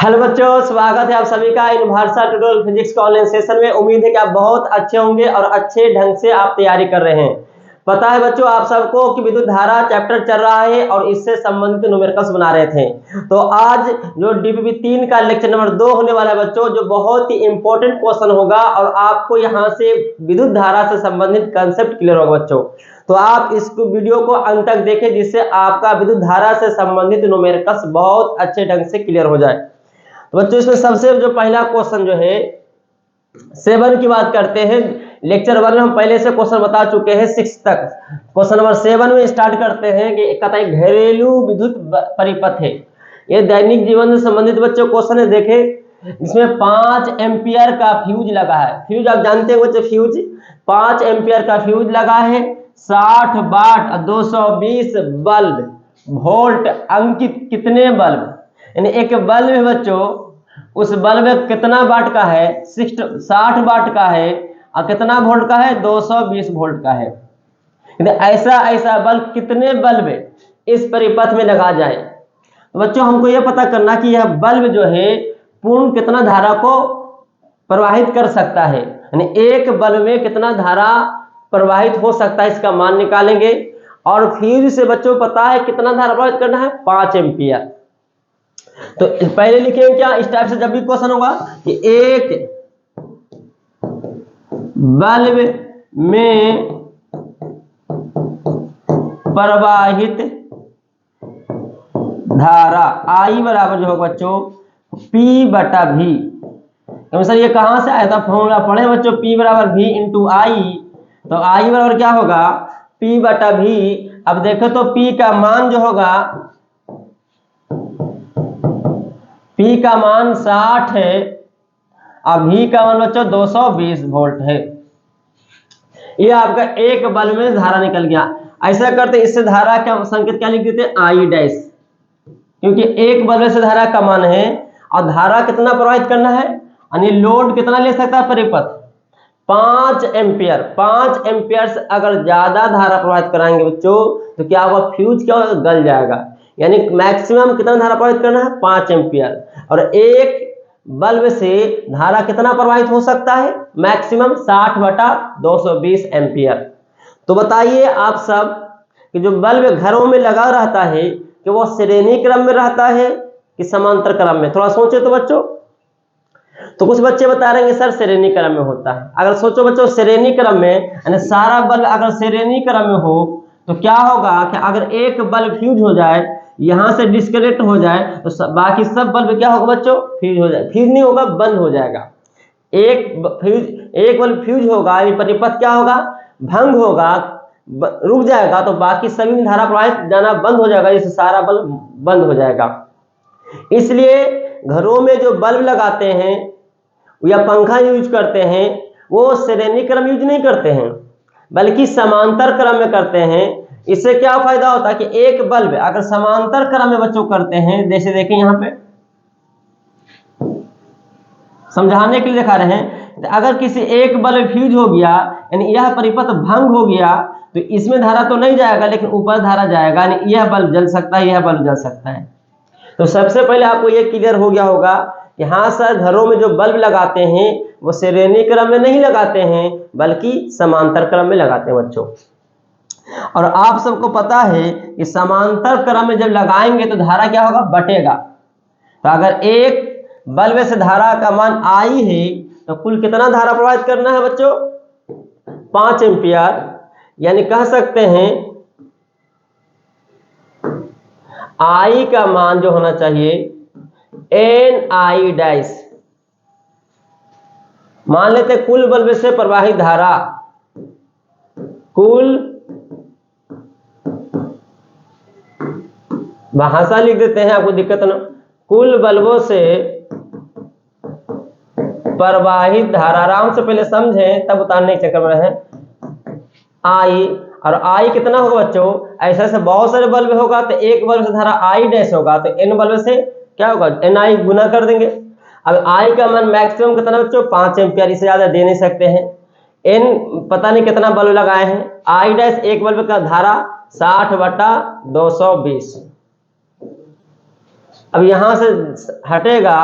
Hello बच्चों, स्वागत है आप सभी का यूनिवर्सल ट्यूटोरियल फिजिक्स के ऑनलाइन सेशन में। उम्मीद है कि आप बहुत अच्छे होंगे और अच्छे ढंग से आप तैयारी कर रहे हैं। पता है बच्चों आप सबको कि विद्युत धारा चैप्टर चल रहा है और इससे संबंधित न्यूमेरिकल्स बना रहे थे। तो आज जो डीपीपी 3 का लेक्चर नंबर 2 होने वाला है बच्चों, जो बहुत ही इंपॉर्टेंट क्वेश्चन होगा और आपको यहाँ से विद्युत धारा से संबंधित कंसेप्ट क्लियर होगा बच्चों। तो आप इस वीडियो को अंत तक देखें जिससे आपका विद्युत धारा से संबंधित न्यूमेरिकल्स बहुत अच्छे ढंग से क्लियर हो जाए। तो बच्चों इसमें सबसे जो पहला क्वेश्चन जो है 7 की बात करते हैं। लेक्चर 1 में हम पहले से क्वेश्चन बता चुके हैं 6 तक। क्वेश्चन नंबर 7 में स्टार्ट करते हैं कि कहता है घरेलू विद्युत परिपथ है। ये दैनिक जीवन से संबंधित बच्चों क्वेश्चन है। देखे इसमें 5 एम्पियर का फ्यूज लगा है। फ्यूज आप जानते हैं बच्चों, फ्यूज 5 एम्पियर का फ्यूज लगा है। 60 वाट 220 बल्ब वोल्ट अंकित कितने बल्ब, यानी एक बल्ब है बच्चों, उस बल्ब में कितना वाट का है, 60 वाट का है और कितना वोल्ट का है, 220 वोल्ट का है। ऐसा बल्ब कितने बल्ब इस परिपथ में लगा जाए। तो बच्चों हमको यह पता करना कि यह बल्ब जो है पूर्ण कितना धारा को प्रवाहित कर सकता है, यानी एक बल्ब में कितना धारा प्रवाहित हो सकता है, इसका मान निकालेंगे। और फ्यूज से बच्चों पता है कितना धारा प्रवाहित करना है, 5 एम्पियर। तो पहले लिखेंगे क्या, इस टाइप से जब भी क्वेश्चन होगा कि एक बल्ब में प्रवाहित धारा I बराबर जो होगा बच्चों P/V। सर ये कहां से आया था, फॉर्मूला पढ़े बच्चों, P बराबर V इंटू I। तो I बराबर क्या होगा, P/V। अब देखो तो P का मान जो होगा, P का मान 60 है और V का मान बच्चों 220 वोल्ट है। ये आपका एक बल्ब में धारा निकल गया। ऐसा करते इससे धारा का संकेत क्या लिख देते, I डैश, क्योंकि एक बल्ब से धारा का मान है और धारा कितना प्रवाहित करना है, यानी लोड कितना ले सकता है परिपथ, 5 एम्पियर। 5 एम्पियर से अगर ज्यादा धारा प्रवाहित कराएंगे बच्चों तो क्या होगा, फ्यूज क्या होगा, गल जाएगा। यानी मैक्सिमम कितना धारा प्रवाहित करना है, 5 एम्पियर। और एक बल्ब से धारा कितना प्रवाहित हो सकता है, मैक्सिमम 60/220 एम्पियर। तो बताइए आप सब कि जो बल्ब घरों में लगा रहता है कि वो श्रेणी क्रम में रहता है कि समांतर क्रम में, थोड़ा सोचे तो बच्चों। तो कुछ बच्चे बता रहे हैं सर श्रेणी क्रम में होता है। अगर सोचो बच्चों श्रेणी क्रम में, यानी सारा बल्ब अगर श्रेणी क्रम में हो तो क्या होगा कि अगर एक बल्ब फ्यूज हो जाए, यहां से डिस्कनेक्ट हो जाए, तो बाकी सब बल्ब क्या होगा बच्चों, फ्यूज हो जाए। फ्यूज नहीं होगा, बंद हो जाएगा। एक बल्ब फ्यूज होगा, परिपथ क्या होगा, भंग होगा, रुक जाएगा, तो बाकी सभी में धारा प्रवाहित जाना बंद हो जाएगा, इससे सारा बल्ब बंद हो जाएगा। इसलिए घरों में जो बल्ब लगाते हैं या पंखा यूज करते हैं वो श्रेणी क्रम यूज नहीं करते हैं बल्कि समांतर क्रम में करते हैं। इससे क्या फायदा होता है कि एक बल्ब अगर समांतर क्रम में बच्चों करते हैं, जैसे देखें यहां पे समझाने के लिए दिखा रहे हैं, अगर किसी एक बल्ब फ्यूज हो गया, यानी यह परिपथ भंग हो गया, तो इसमें धारा तो नहीं जाएगा लेकिन ऊपर धारा जाएगा, यानी यह बल्ब जल सकता है, यह बल्ब जल सकता है। तो सबसे पहले आपको यह क्लियर हो गया होगा कि हाँ सर घरों में जो बल्ब लगाते हैं वो श्रेणी क्रम में नहीं लगाते हैं बल्कि समांतर क्रम में लगाते हैं बच्चों। और आप सबको पता है कि समांतर क्रम में जब लगाएंगे तो धारा क्या होगा, बटेगा। तो अगर एक बल्ब से धारा का मान I है तो कुल कितना धारा प्रवाहित करना है बच्चों, 5 एम्पियर। यानी कह सकते हैं I का मान जो होना चाहिए NI डैश। मान लेते कुल बल्ब से प्रवाहित धारा, कुल भाषा लिख देते हैं, आपको दिक्कत ना, कुल बल्बों से प्रवाहित धारा, आराम से पहले समझें तब उतारने के चक्कर में रहें। I, और I कितना होगा बच्चों, ऐसे ऐसे बहुत सारे बल्ब होगा तो एक बल्ब से धारा I डैश होगा, तो N बल्ब से क्या होगा, NI गुना कर देंगे। अब I का मान मैक्सिमम कितना बच्चों, 5 एम्पियर, इससे ज्यादा दे नहीं सकते हैं। N पता नहीं कितना बल्ब लगाए हैं, I डैश एक बल्ब का धारा 60/220। अब यहां से हटेगा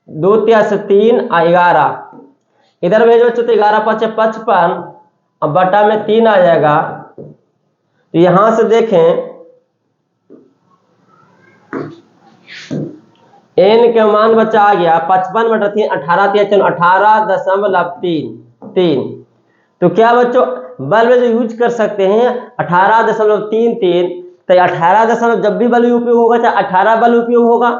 2 तिया से 3 और 11, इधर भेजो बच्चों तो 11 5 55, अब बटा में 3 आ जाएगा। तो यहां से देखें n के मान बच्चा आ गया 55/3, 18 तिया 18.33। तो क्या बच्चों बल्ब जो यूज कर सकते हैं 18.33, तो 18 जब भी बल्ब उपयोग होगा चाहे 18 बल्ब उपयोग होगा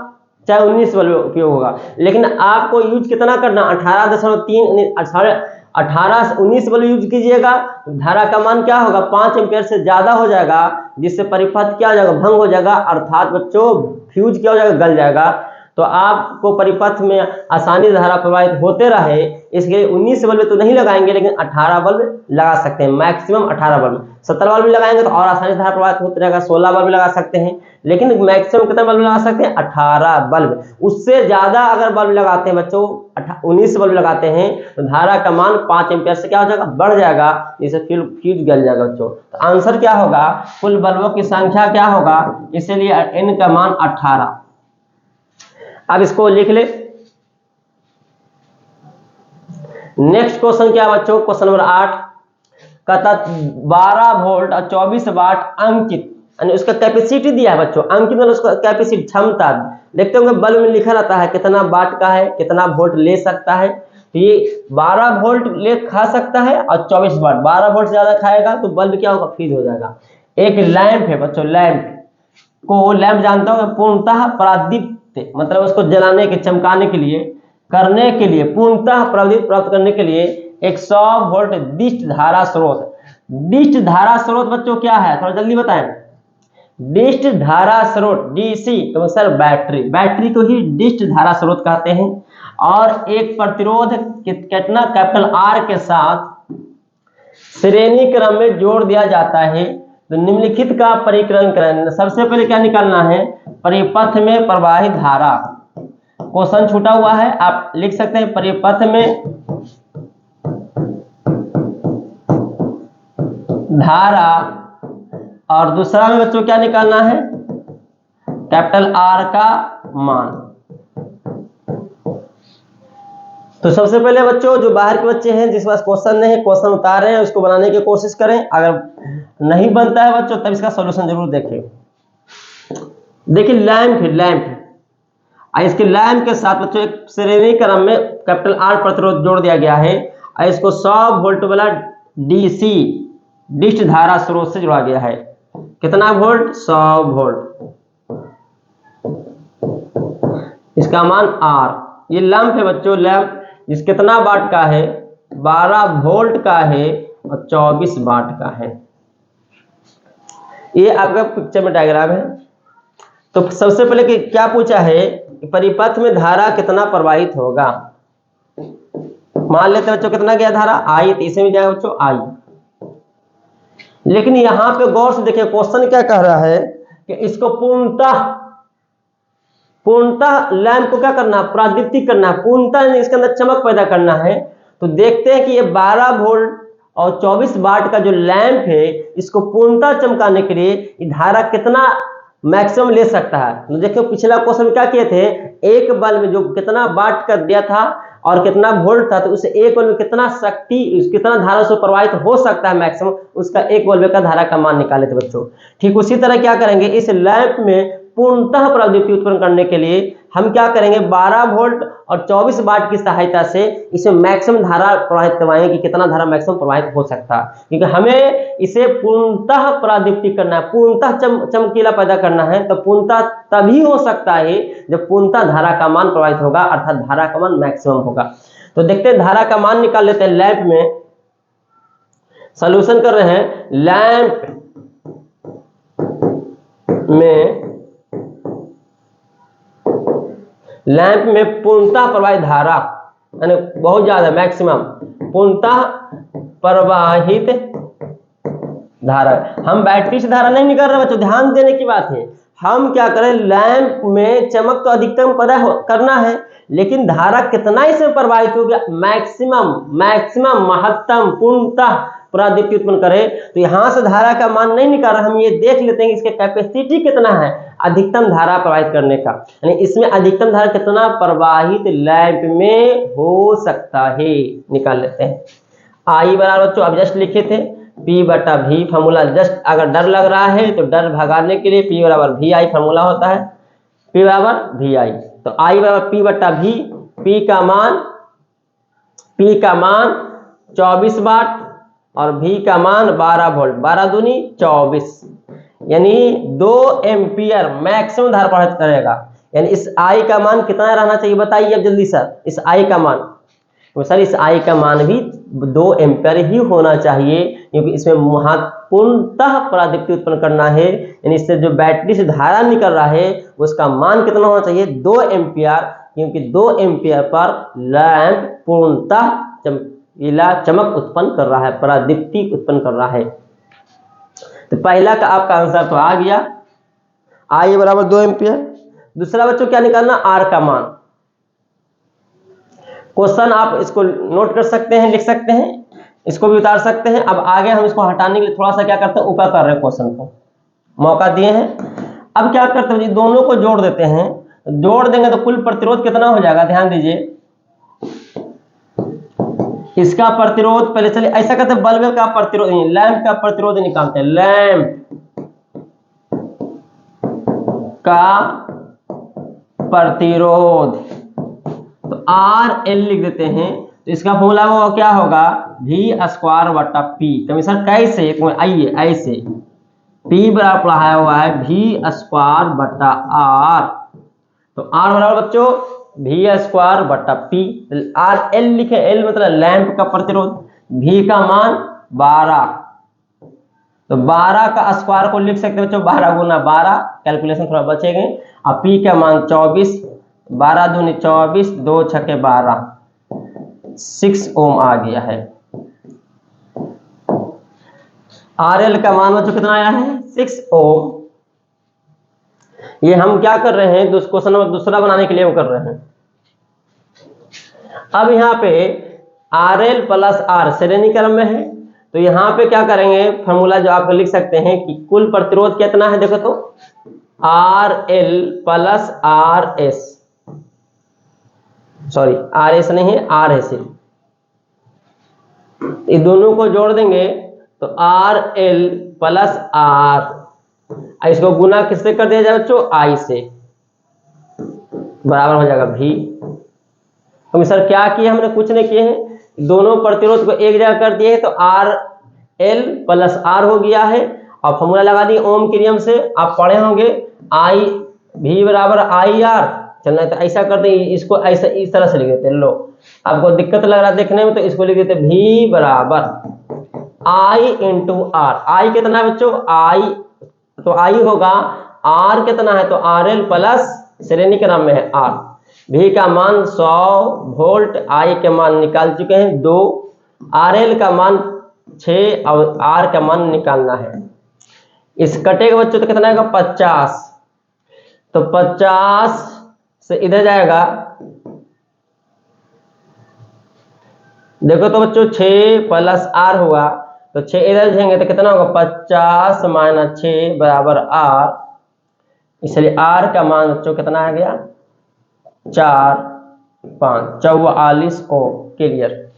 चाहे 19 बल्ब उपयोग होगा, लेकिन आपको यूज कितना करना 19 बल्ब यूज कीजिएगा, धारा का मान क्या होगा 5 एम्पियर से ज्यादा हो जाएगा, जिससे परिपथ क्या हो जाएगा भंग हो जाएगा, अर्थात बच्चों फ्यूज क्या हो जाएगा गल जाएगा। तो आपको परिपथ में आसानी धारा प्रवाहित होते रहे इसके लिए 19 बल्ब तो नहीं लगाएंगे, लेकिन 18 बल्ब लगा सकते हैं, मैक्सिमम 18 बल्ब। 17 बल्ब लगाएंगे तो और आसानी धारा प्रवाहित होते रहेगा, 16 बल्ब लगा सकते हैं, लेकिन मैक्सिमम कितना बल्ब लगा सकते हैं 18 बल्ब। उससे ज्यादा अगर बल्ब लगाते हैं बच्चों 19 बल्ब लगाते हैं तो धारा का मान 5 एम्पियर से क्या हो जाएगा बढ़ जाएगा, जिससे फ्यूज गल जाएगा बच्चों। तो आंसर क्या होगा कुल बल्बों की संख्या क्या होगा, इसलिए n का मान 18। अब इसको लिख ले। नेक्स्ट क्वेश्चन क्या बच्चों, क्वेश्चन नंबर 8 कहता 12 वोल्ट और 24 वाट अंकित, यानी उसका कैपेसिटी दिया है बच्चों, अंकित मतलब उसका कैपेसिटी क्षमता। देखते होंगे बल्ब में लिखा रहता है कितना वाट का है, कितना वोल्ट ले सकता है। तो ये 12 वोल्ट ले खा सकता है और 24 वाट, 12 वोल्ट से ज्यादा खाएगा तो बल्ब क्या होगा फ्रीज हो जाएगा। एक लैंप है बच्चों, लैंप जानता हूँ पूर्णतः प्रादीप्त, मतलब उसको जलाने के चमकाने के लिए करने के लिए पूर्णतः प्रदीप्त प्राप्त करने के लिए 100 वोल्ट दिष्ट धारा स्रोत। दिष्ट धारा स्रोत बच्चों क्या है थोड़ा जल्दी बताएं। दिष्ट धारा स्रोत डीसी तो सर बैटरी को ही दिष्ट धारा स्रोत कहते हैं। और एक प्रतिरोध कितना कैपिटल आर के साथ श्रेणी क्रम में जोड़ दिया जाता है। तो निम्नलिखित का परिकलन करें। सबसे पहले क्या निकालना है परिपथ में प्रवाहित धारा। क्वेश्चन छूटा हुआ है आप लिख सकते हैं परिपथ में धारा, और दूसरा में बच्चों क्या निकालना है कैपिटल आर का मान। तो सबसे पहले बच्चों जो बाहर के बच्चे हैं जिस पास क्वेश्चन नहीं है क्वेश्चन उतार रहे हैं उसको बनाने की कोशिश करें, अगर नहीं बनता है बच्चों तब इसका सॉल्यूशन जरूर देखें। देखिए लैंप इसके लैंप के साथ बच्चों एक श्रेणी क्रम में कैपिटल आर प्रतिरोध जोड़ दिया गया है और इसको 100 वोल्ट वाला डीसी डिष्ट धारा स्रोत से जोड़ा गया है। कितना वोल्ट 100 वोल्ट, इसका मान आर। ये लैंप है बच्चों, लैंप जिस कितना वाट का है 12 वोल्ट का है और 24 वाट का है। ये आपका पिक्चर में डायग्राम है। तो सबसे पहले कि क्या पूछा है परिपथ में धारा कितना प्रवाहित होगा। मान लेते बच्चों कितना गया धारा आई, तो इसे में जाएगा बच्चों आई। लेकिन यहां पे गौर से देखिए क्वेश्चन क्या कह रहा है कि इसको पूर्णतः लैंप को क्या करना प्रादीप्तिक करना, पूर्णतः इसके अंदर चमक पैदा करना है। तो देखते हैं कि ये 12 वोल्ट और 24 वाट का जो लैंप है इसको पूर्णतः चमकाने के लिए धारा कितना मैक्सिमम ले सकता है। तो देखिए पिछला क्वेश्चन में क्या किए थे एक बल्ब में जो कितना वाट कर दिया था और कितना वोल्ट था, तो उसे एक बल्ब में कितना शक्ति कितना धारा से प्रवाहित हो सकता है मैक्सिमम, उसका एक बल्ब का धारा का मान निकाले थे बच्चों। ठीक उसी तरह क्या करेंगे इस लैंप में पूर्णतः प्रदीप्ति उत्पन्न करने के लिए हम क्या करेंगे 12 वोल्ट और 24 वाट की सहायता से इसे मैक्सिमम धारा प्रवाहित करवाएंगे कि कितना धारा मैक्सिमम प्रवाहित हो सकता है, क्योंकि हमें इसे पूर्णतः प्रदीप्ति करना है, पूर्णतः चमकीला पैदा करना है। तो पूर्णतः तभी हो सकता है जब पूर्णतः धारा का मान प्रवाहित होगा, अर्थात धारा का मान मैक्सिमम होगा। तो देखते हैं धारा का मान निकाल लेते हैं। लैंप में सॉल्यूशन कर रहे हैं, लैंप में पूर्णतः प्रवाहित धारा यानी बहुत ज्यादा मैक्सिमम पूर्णतः प्रवाहित धारा। हम बैटरी से धारा नहीं निकाल रहे बच्चों, ध्यान देने की बात है। हम क्या करें लैंप में चमक तो अधिकतम पैदा करना है, लेकिन धारा कितना इसमें प्रवाहित हो गया मैक्सिमम महत्तम पूर्णतः प्रदीप्ति उत्पन्न करे। तो यहां से धारा का मान नहीं निकाल रहे, हम ये देख लेते हैं कि इसके कैपेसिटी कितना है। अधिकतम धारा प्रवाहित करने का, यानी इसमें अधिकतम धारा कितना प्रवाहित लैंप में हो सकता है, निकाल लेते हैं। आई बराबर बच्चों अब जस्ट लिखे थे P बटा V, फॉर्मूला जस्ट अगर डर लग रहा है तो डर भगाने के लिए P बराबर VI फॉर्मूला होता है, P बराबर VI। तो I बराबर P बटा V, P का मान 24 वाट और V का मान 12 वोल्ट, 12 दूनी 24, यानी 2 एम्पियर मैक्सिमम धारा प्रवाहित करेगा। यानी इस I का मान कितना रहना चाहिए बताइए अब जल्दी सर, इस I का मान, तो सर इस I का मान भी 2 एम्पियर ही होना चाहिए, क्योंकि इसमें महत्वपूर्णतः परादीप्ति उत्पन्न करना है, यानी इससे जो बैटरी से धारा निकल रहा है उसका मान कितना होना चाहिए 2 एम्पियर, क्योंकि 2 एम्पियर पर लैंप पूर्णतः चमक उत्पन्न कर रहा है, परादीप्ति उत्पन्न कर रहा है। तो पहला का आपका आंसर तो आ गया, I बराबर 2 एम्पियर। दूसरा बच्चों क्या निकालना, R का मान। क्वेश्चन आप इसको नोट कर सकते हैं, लिख सकते हैं, इसको भी उतार सकते हैं। अब आगे हम इसको हटाने के लिए थोड़ा सा क्या करते हैं, ऊपर कर रहे हैं, क्वेश्चन को मौका दिए हैं। अब क्या करते हैं, दोनों को जोड़ देते हैं, जोड़ देंगे तो कुल प्रतिरोध कितना हो जाएगा, ध्यान दीजिए। इसका प्रतिरोध पहले चलिए ऐसा करते हैं, बल्ब का प्रतिरोध, लैंप का प्रतिरोध निकालते हैं, लैंप का प्रतिरोध, तो RL लिख देते हैं। तो इसका फॉर्मूला वो क्या होगा, V² बटा P। तो सर कैसे, आइए ऐसे, P बराबर पढ़ाया हुआ है V² बटा R, तो R बराबर बच्चों V² बटा P, RL लिखे, L मतलब लैंप का प्रतिरोध, V का मान 12, तो 12 का स्क्वायर को लिख सकते हैं बच्चों 12 गुना 12, कैलकुलेशन थोड़ा बचेंगे। अब P का मान 24, 12 दूनी 24, 2 छके 12, 6 ओम आ गया है। RL का मान बच्चों कितना आया है, 6 ओम। ये हम क्या कर रहे हैं, क्वेश्चन नंबर दूसरा बनाने के लिए वो कर रहे हैं। अब यहाँ पे RL प्लस R श्रेणी क्रम में है, तो यहाँ पे क्या करेंगे, फॉर्मूला जो आप लिख सकते हैं कि कुल प्रतिरोध कितना है, देखो तो RL plus RS, sorry RS नहीं है, R है सिर्फ, ये दोनों को जोड़ देंगे तो RL प्लस R, इसको गुना किससे कर दिया जाए बच्चों, I से, बराबर हो जाएगा V। तो सर क्या किया हमने, कुछ नहीं किए हैं, दोनों प्रतिरोध को एक जगह कर दिए, तो RL प्लस R हो गया है। और फॉर्मूला लगा दिए ओम के नियम से, आप पढ़े होंगे, V बराबर IR। चलना तो ऐसा कर दें, इसको ऐसा इस तरह से लिख देते, लो आपको दिक्कत लग रहा है देखने में, तो इसको लिख देते V बराबर I इंटू R। I कितना है बच्चों, I, तो I होगा, R कितना है, तो RL प्लस श्रेणी के नाम में है R। V का मान 100 वोल्ट, I के मान निकाल चुके हैं 2, RL का मान 6 और R का मान निकालना है। इस कटेगा बच्चों तो कितना आएगा 50, तो 50 से इधर जाएगा, देखो तो बच्चों 6 प्लस R हुआ, तो 6 इधर जाएंगे तो कितना होगा 50 माइनस 6 बराबर R, इसलिए R का मान बच्चों कितना आ गया 4, 5, 44 ओम, क्लियर।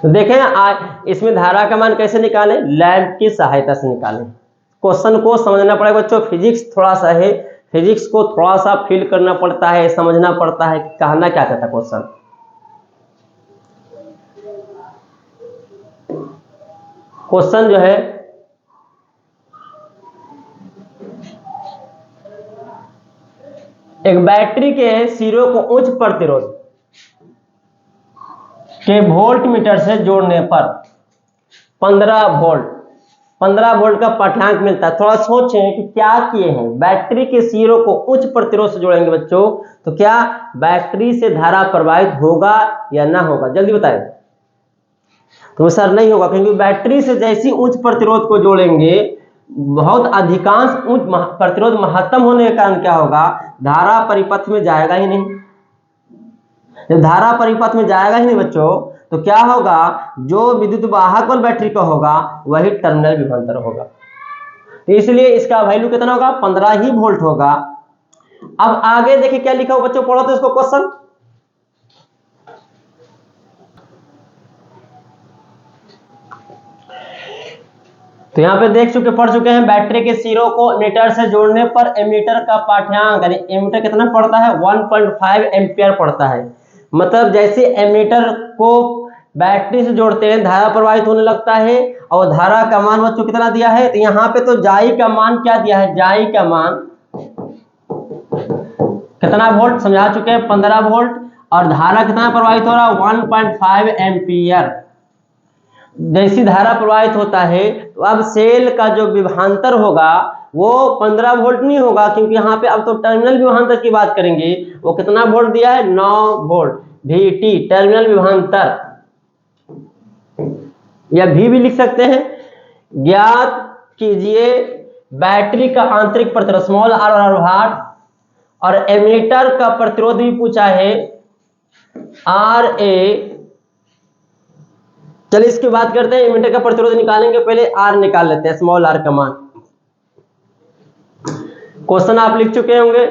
तो देखें इसमें धारा का मान कैसे निकालें, लैंप की सहायता से निकालें। क्वेश्चन को समझना पड़ेगा बच्चों, फिजिक्स थोड़ा सा है, फिजिक्स को थोड़ा सा फील करना पड़ता है, समझना पड़ता है कि कहना क्या चाहता क्वेश्चन। क्वेश्चन जो है एक बैटरी के सिरों को उच्च प्रतिरोध के वोल्ट मीटर से जोड़ने पर 15 वोल्ट का पाठ्यांक मिलता है। थोड़ा सोचें कि क्या किए हैं, बैटरी के सिरों को उच्च प्रतिरोध से जोड़ेंगे बच्चों, तो क्या बैटरी से धारा प्रवाहित होगा या ना होगा, जल्दी बताएं। तो सर नहीं होगा, क्योंकि बैटरी से जैसी उच्च प्रतिरोध को जोड़ेंगे, बहुत अधिकांश उच्च प्रतिरोध महत्तम होने के कारण क्या होगा, धारा परिपथ में जाएगा ही नहीं। जब धारा परिपथ में जाएगा ही नहीं बच्चों, तो क्या होगा, जो विद्युत वाहक वाली बैटरी का होगा वही टर्मिनल विभवांतर होगा। तो इसलिए इसका वैल्यू कितना होगा, 15 ही वोल्ट होगा। अब आगे देखिए क्या लिखा हो बच्चों, पढ़ो तो इसको क्वेश्चन। तो यहाँ पे देख चुके, पढ़ चुके हैं, बैटरी के सिरों को एमीटर से जोड़ने पर एमीटर का पाठ्यांक, यानी एमीटर कितना पड़ता है, 1.5 एम्पियर पड़ता है। मतलब जैसे एमीटर को बैटरी से जोड़ते हैं धारा प्रवाहित होने लगता है, और धारा का मान बच्चों कितना दिया है, तो यहाँ पे तो जाई का मान क्या दिया है, जाई का मान कितना वोल्ट समझा चुके हैं, 15 वोल्ट, और धारा कितना प्रवाहित हो रहा है, 1.5 एम्पियर। जैसी धारा प्रवाहित होता है तो अब सेल का जो विभवांतर होगा वो 15 वोल्ट नहीं होगा, क्योंकि यहाँ पे अब तो टर्मिनल विभवांतर की बात करेंगे। वो कितना वोल्ट दिया है, 9 वोल्ट, VT टर्मिनल विभवांतर, या भी लिख सकते हैं। ज्ञात कीजिए बैटरी का आंतरिक प्रतिरोध स्मॉल आर और और एमीटर का प्रतिरोध भी पूछा है, RA। चलिए इसकी बात करते हैं, एमीटर का प्रतिरोध निकालेंगे, पहले R निकाल लेते हैं, स्मॉल r का मान। क्वेश्चन आप लिख चुके होंगे,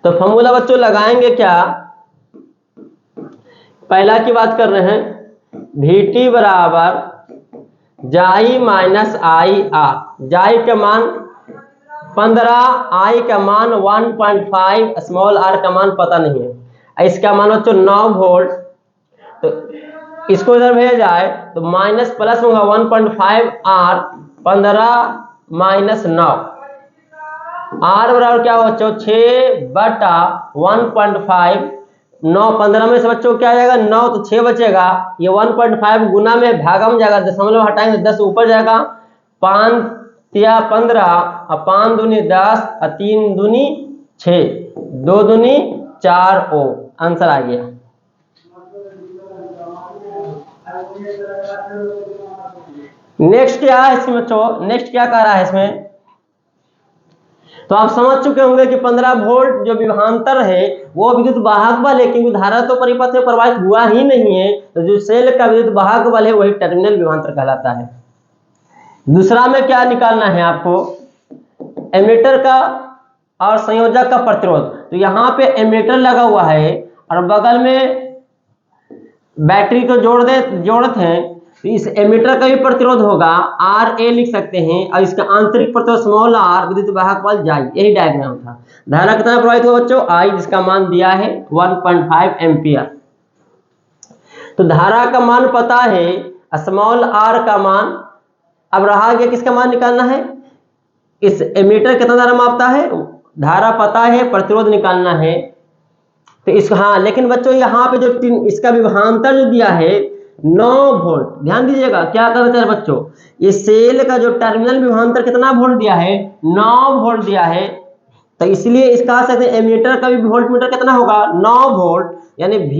तो फॉर्मूला बच्चों लगाएंगे क्या, पहला की बात कर रहे हैं, VT बराबर जाई माइनस आई आर। जाई का मान 15, आई का मान 1.5, स्मॉल r का मान पता नहीं है, इसका मान बच्चों 9 वोल्ट। तो इसको इधर भेजा जाए तो माइनस प्लस होगा 1.5 R, 15 माइनस 9, R बराबर क्या हो बच्चों, 6/1.5। 9 15 में से बच्चों क्या आ जाएगा, 9 तो 6 बचेगा, ये 1.5 गुना में भागा में जाएगा, दशमलव हटाएंगे 10 ऊपर जाएगा, 5 या 15, और 5 दूनी 10, और 3 दूनी 6, 2 दूनी 4 ओम। आंसर आ गया। नेक्स्ट क्या है इसमें बच्चों, नेक्स्ट क्या कह रहा है इसमें, तो आप समझ चुके होंगे कि 15 वोल्ट जो विभवांतर है वो विद्युत वाहक बल है, क्योंकि धारा तो परिपथ में प्रवाहित हुआ ही नहीं है, तो जो सेल का विद्युत वाहक बल है वही टर्मिनल विभवांतर कहलाता है। दूसरा में क्या निकालना है आपको, एमीटर का और संयोजक का प्रतिरोध। तो यहाँ पे एमीटर लगा हुआ है और बगल में बैटरी को जोड़ते हैं, तो इस एमीटर का भी प्रतिरोध होगा, RA लिख सकते हैं, और इसका आंतरिक प्रतिरोध स्मॉल r, विद्युत वाहक बल जाई। यही डायग्राम था। धारा कितना प्रवाहित हुआ बच्चों, I, जिसका मान दिया है 1.5 एम्पियर। तो धारा का मान पता है, स्मॉल r का मान। अब रहा गया किसका मान निकालना है, इस एमीटर कितना धारा मापता है, धारा पता है, प्रतिरोध निकालना है। तो इस हाँ, लेकिन बच्चों यहाँ पे जो इसका विभवांतर जो दिया है 9 वोल्ट, ध्यान दीजिएगा क्या करते हैं बच्चों, ये सेल का जो टर्मिनल विभवांतर कितना वोल्ट दिया है, 9 वोल्ट दिया है। तो इसलिए इसका सकते एमीटर का भी वोल्ट मीटर कितना होगा, 9 वोल्ट, यानी V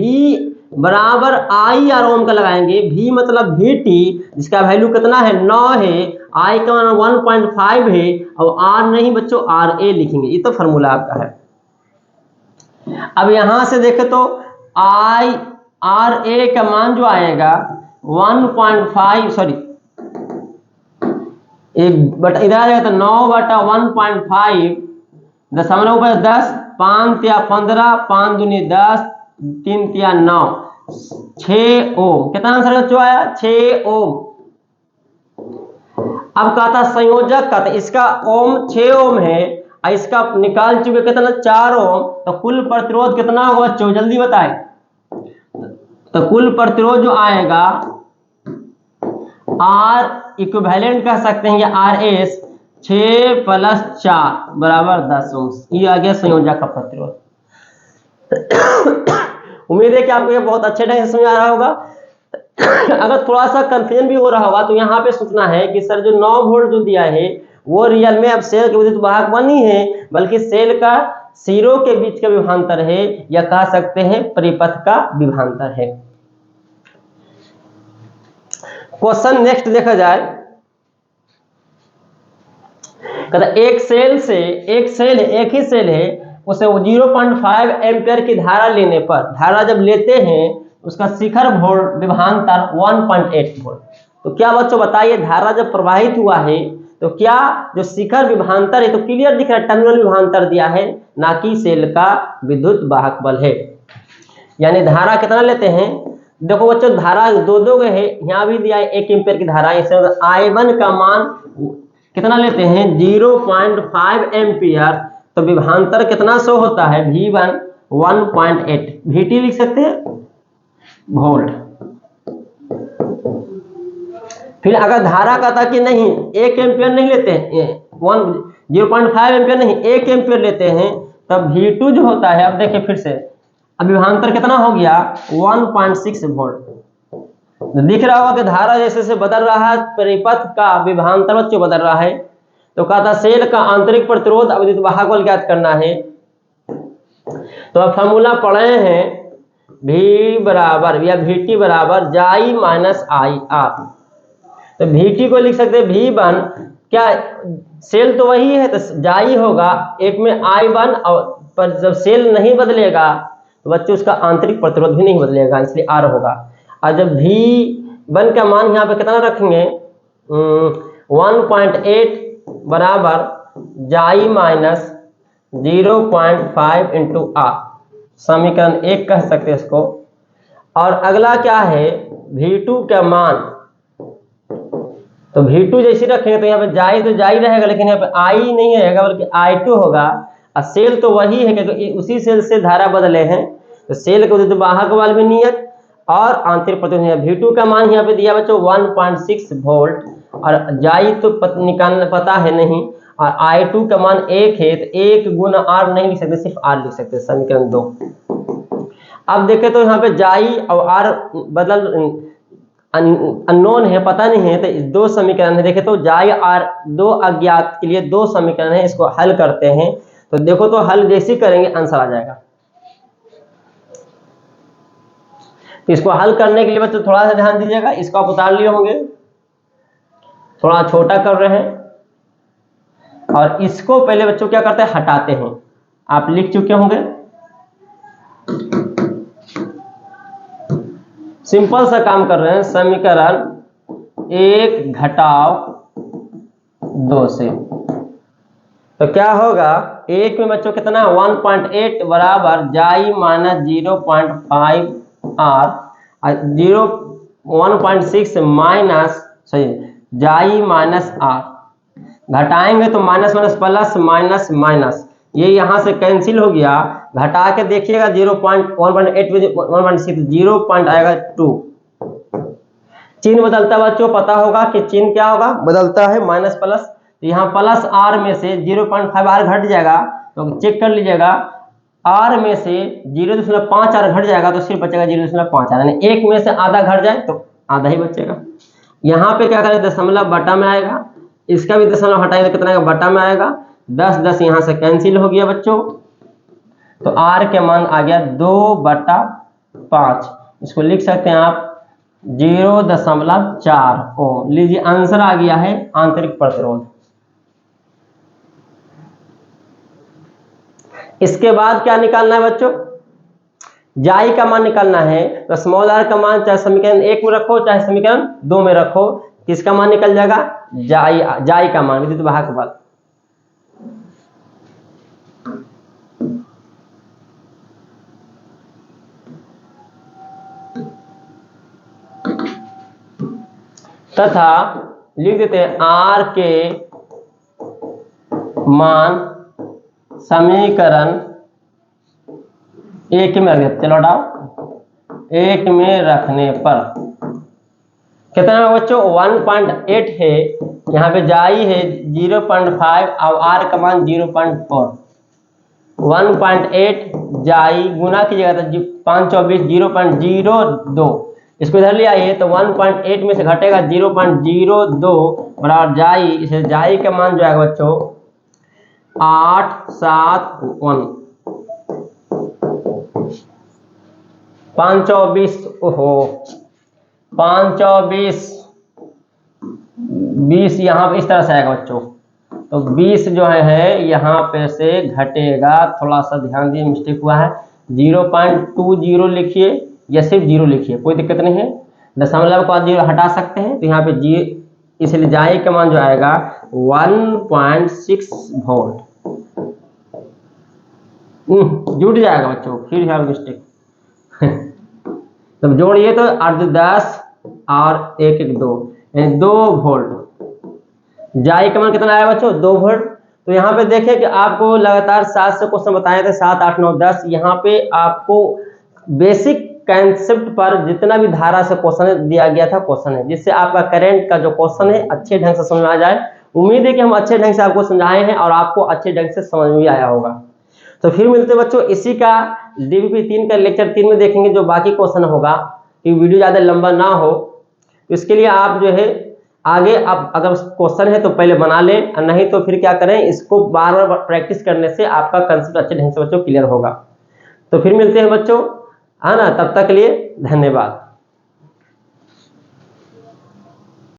बराबर आई आर ओम का लगाएंगे। V मतलब VT, जिसका वैल्यू कितना है, 9 है, I का मान 1.5 है, और R नहीं बच्चों, RA लिखेंगे। ये तो फॉर्मूला आपका है। अब यहां से देखे तो RA का मान जो आएगा 1.5, सॉरी बट इधर आ जाएगा तो 9/1.5, दशमलव ऊपर 10, 5 या 15, 5 दूनी 10, 3 या 9, 6 ओम। कितना आंसर जो आया, 6 ओम। अब कहा था संयोजक का, तो इसका ओम 6 ओम है, और इसका निकाल चुके कितना, 4 ओम। तो कुल प्रतिरोध कितना होगा बच्चों, जल्दी बताए। तो कुल प्रतिरोध जो आएगा R इक्विवेलेंट कह सकते हैं, या RS 6 + 4 बराबर 10 ओम। ये आ गया संयोजक का प्रतिरोध। उम्मीद है कि आपको ये बहुत अच्छे ढंग से समझ आ रहा होगा। अगर थोड़ा सा कंफ्यूजन भी हो रहा होगा तो यहाँ पे सोचना है कि सर जो 9 वोल्ट जो दिया है वो रियल में अब सेल के विद्युत वाहक बल नहीं है, बल्कि सेल का सिरों के बीच का विभवांतर है, या कह सकते हैं परिपथ का विभवांतर है। क्वेश्चन नेक्स्ट देखा जाए, कहता एक ही सेल है, उसे 0.5 एम्पियर की धारा लेने पर, धारा जब लेते हैं उसका शिखर वोल्ट विभवांतर 1.8 वोल्ट। तो क्या बच्चों बताइए, धारा जब प्रवाहित हुआ है तो क्या जो शिखर विभवांतर है, तो क्लियर दिख रहा है टर्मिनल विभवांतर दिया है, ना कि सेल का विद्युत वाहक बल है। यानी धारा कितना लेते हैं, देखो बच्चों धारा दो गए है, यहाँ भी दिया है 1 एम्पीयर की धारा, इससे I1 का मान कितना लेते हैं 0.5 एम्पीयर, तो विभवांतर कितना शो होता है V1 1.8, VT लिख सकते हैं वोल्ट। फिर अगर धारा कहता कि नहीं 1 एम्पीयर नहीं लेते हैं, 0.5 एम्पीयर नहीं 1 एम्पीयर लेते हैं, तब V2 जो होता है, अब देखिए फिर से, अब विभवांतर कितना हो गया 1.6 वोल्ट। दिख रहा होगा कि धारा जैसे से बदल रहा है, परिपथ का विभवांतर बच्चों बदल रहा है। तो कहता सेल का आंतरिक प्रतिरोध और विद्युत वाहक बल ज्ञात करना है। तो अब फॉर्मूला पढ़े हैं V बराबर या VT बराबर जाई माइनस आई आर। तो VT को लिख सकते हैं V1, क्या सेल तो वही है तो जाई होगा, एक में I1, और पर जब सेल नहीं बदलेगा तो बच्चों उसका आंतरिक प्रतिरोध भी नहीं बदलेगा, इसलिए R होगा। और जब V1 का मान यहाँ पे कितना रखेंगे 1.8 बराबर जाई माइनस 0.5 इंटू R, समीकरण 1 कह सकते हैं इसको। और अगला क्या है V2 का मान, तो V2 जैसे रखेंगे तो यहाँ पे जाई तो जाई रहेगा, लेकिन यहाँ पे I नहीं रहेगा बल्कि I2 होगा। और सेल तो वही है क्योंकि उसी सेल से धारा बदले हैं, तो सेल के विद्युत वाहक बल भी नियत और आंतरिक प्रतिरोध। V2 का मान यहाँ पे दिया बच्चों 1.6 वोल्ट, और जाई तो निकालना पता है नहीं, और I2 का मान 1 है, तो 1 गुना R नहीं लिख सकते, सिर्फ R लिख सकते, समीकरण 2। अब देखें तो यहाँ पे जाई और R बदल अननोन है, पता नहीं है, तो 2 समीकरण है। देखें तो जाई R 2 अज्ञात के लिए 2 समीकरण है, इसको हल करते हैं। तो देखो तो हल जैसे करेंगे आंसर आ जाएगा। तो इसको हल करने के लिए बच्चों थोड़ा सा ध्यान दीजिएगा, इसको आप उतार लिए होंगे, थोड़ा छोटा कर रहे हैं, और इसको पहले बच्चों क्या करते हैं हटाते हैं, आप लिख चुके होंगे। सिंपल सा काम कर रहे हैं, समीकरण 1 घटाव 2 से, तो क्या होगा 1 में बच्चों कितना 1.8 बराबर जाई माइनस 0.5 R, 1.6 माइनस जाई माइनस R, घटाएंगे तो minus minus plus minus minus, ये यहाँ से कैंसिल हो गया। घटा के देखिएगा 0.1.8 में 1.6 0 पॉइंट आएगा 2। चिन्ह बदलता बच्चों पता होगा कि चिन्ह क्या होगा, बदलता है माइनस प्लस, तो यहाँ प्लस R में से 0.5 R घट जाएगा, तो चेक कर लीजिएगा R में से 0.5 R घट जाएगा, तो सिर्फ बचेगा 0.5 R, यानी 1 में से आधा घट जाए तो आधा ही बचेगा। यहाँ पे क्या करें दशमलव बटा में आएगा, इसका भी दशमलव हटाएंगे कितना का बटा में आएगा, 10 यहाँ से कैंसिल हो गया बच्चों, तो R के मान आ गया 2/5। इसको लिख सकते हैं आप 0.4 ओम। लीजिए आंसर आ गया है आंतरिक प्रतिरोध। इसके बाद क्या निकालना है बच्चों, जाई का मान निकालना है। तो स्मॉल r का मान चाहे समीकरण 1 में रखो चाहे समीकरण 2 में रखो, किसका मान निकल जाएगा जाई का मान, विद्युत वाहक बल। तथा लिख देते हैं R के मान समीकरण 1 में रख देते, चलो हटाओ, 1 में रखने पर कितना है बच्चों 1.8 है, यहाँ पे जाई है 0.5 और R का मान 0.4, 1.8 जाई गुना कीजिएगा तो 5 24 0.02, इसको इधर ले आइए तो 1.8 में से घटेगा 0.02 बराबर जाई, इसे जाई का मान जो है बच्चों 871 524, ओहो 524 20 यहाँ पे इस तरह से आएगा बच्चों, तो 20 जो है यहाँ पे से घटेगा, थोड़ा सा ध्यान दिए मिस्टेक हुआ है, 0.20 लिखिए या सिर्फ 0 लिखिए, कोई दिक्कत नहीं है, दशमलव को 0 हटा सकते हैं, तो यहाँ पे जी इसलिए जाई का मान जो आएगा 1.6 वोल्ट। जुट जाएगा बच्चों, फिर है मिस्टेक। तब जोड़िए तो 8 10 और 1 1 2 2 वोल्ट। जाई का मान कितना आया बच्चों? 2 वोल्ट। तो यहाँ पे देखें कि आपको लगातार 7 से क्वेश्चन बताए थे, 7 8 9 10। यहाँ पे आपको बेसिक कंसेप्ट पर जितना भी धारा से क्वेश्चन दिया गया था क्वेश्चन है, जिससे आपका करंट का जो क्वेश्चन है अच्छे ढंग से समझ में आ जाए। उम्मीद है कि हम अच्छे ढंग से आपको समझाए हैं और आपको अच्छे ढंग से समझ में आया होगा। तो फिर मिलते हैं बच्चों इसी का डीबीपी 3 का लेक्चर 3 में देखेंगे जो बाकी क्वेश्चन होगा, कि वीडियो ज़्यादा लंबा ना हो। तो इसके लिए आप जो है आगे आप अगर क्वेश्चन है तो पहले बना लें, और नहीं तो फिर क्या करें, इसको बार बार प्रैक्टिस करने से आपका कंसेप्ट अच्छे ढंग से बच्चों क्लियर होगा। तो फिर मिलते हैं बच्चों, है ना, तब तक के लिए धन्यवाद।